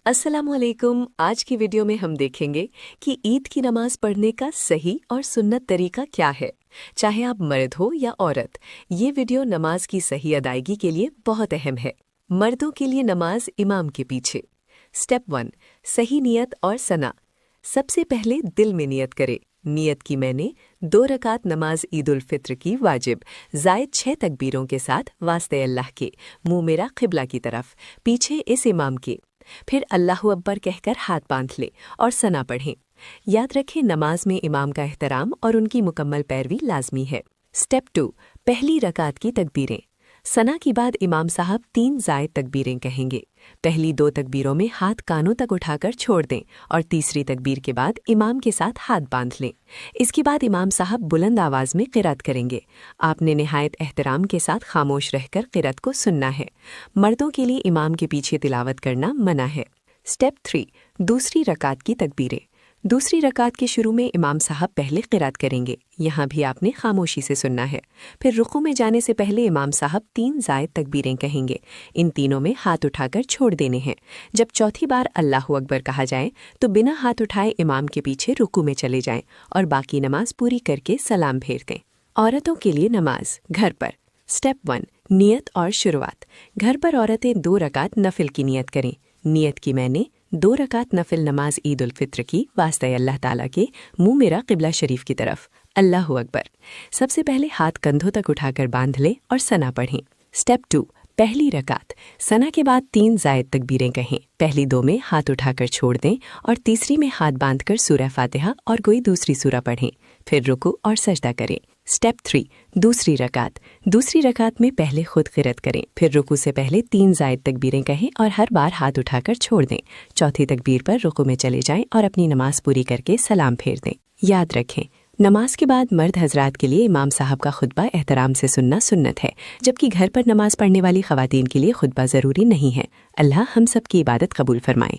अस्सलामुअलैकुम। आज की वीडियो में हम देखेंगे कि ईद की नमाज पढ़ने का सही और सुन्नत तरीका क्या है। चाहे आप मर्द हो या औरत, ये वीडियो नमाज की सही अदायगी के लिए बहुत अहम है। मर्दों के लिए नमाज इमाम के पीछे। स्टेप 1, सही नियत और सना। सबसे पहले दिल में नियत करें। नियत की मैंने 2 रकात नमाज ईद उल फित्र की वाजिब जायद 6 तकबीरों के साथ वास्ते अल्लाह के, मुंह मेरा क़िबला की तरफ, पीछे इस इमाम के। फिर अल्लाहु अकबर कहकर हाथ बांध ले और सना पढ़ें। याद रखें, नमाज में इमाम का एहतराम और उनकी मुकम्मल पैरवी लाजमी है। स्टेप 2, पहली रकात की तकबीरें। सना के बाद इमाम साहब 3 जायद तकबीरें कहेंगे। पहली 2 तकबीरों में हाथ कानों तक उठाकर छोड़ दें और तीसरी तकबीर के बाद इमाम के साथ हाथ बांध लें। इसके बाद इमाम साहब बुलंद आवाज़ में क़िरात करेंगे। आपने निहायत एहतराम के साथ खामोश रहकर क़िरात को सुनना है। मर्दों के लिए इमाम के पीछे तिलावत करना मना है। स्टेप 3, दूसरी रकात की तकबीरें। दूसरी रकात के शुरू में इमाम साहब पहले क़िरात करेंगे। यहाँ भी आपने खामोशी से सुनना है। फिर रुकू में जाने से पहले इमाम साहब 3 जायद तकबीरें कहेंगे। इन तीनों में हाथ उठाकर छोड़ देने हैं। जब चौथी बार अल्लाहु अकबर कहा जाए तो बिना हाथ उठाए इमाम के पीछे रुकू में चले जाएं और बाकी नमाज पूरी करके सलाम फेर दें। औरतों के लिए नमाज घर पर। स्टेप 1, नियत और शुरुआत। घर पर औरतें 2 रकात नफिल की नियत करें। नियत की मैंने 2 रकात नफिल नमाज ईद उल फित्र की वास्ते अल्लाह ताला के, मुंह मेरा क़िबला शरीफ की तरफ, अल्लाहु अकबर। सबसे पहले हाथ कंधों तक उठाकर बांध लें और सना पढ़ें। स्टेप 2, पहली रकात। सना के बाद 3 जायद तकबीरें कहें। पहली 2 में हाथ उठाकर छोड़ दें और तीसरी में हाथ बांधकर सूरह फातिहा और कोई दूसरी सूरा पढ़ें। फिर रुकू और सजदा करें। स्टेप 3, दूसरी रकात। दूसरी रकात में पहले खुद क़िरात करें, फिर रुकू से पहले 3 जायद तकबीरें कहें और हर बार हाथ उठाकर छोड़ दें। चौथी तकबीर पर रुकू में चले जाएं और अपनी नमाज पूरी करके सलाम फेर दें। याद रखें, नमाज के बाद मर्द हजरात के लिए इमाम साहब का खुतबा एहतराम से सुनना सुन्नत है, जबकि घर पर नमाज पढ़ने वाली ख़वातीन के लिए खुतबा ज़रूरी नहीं है। अल्लाह हम सब की इबादत कबूल फरमाए।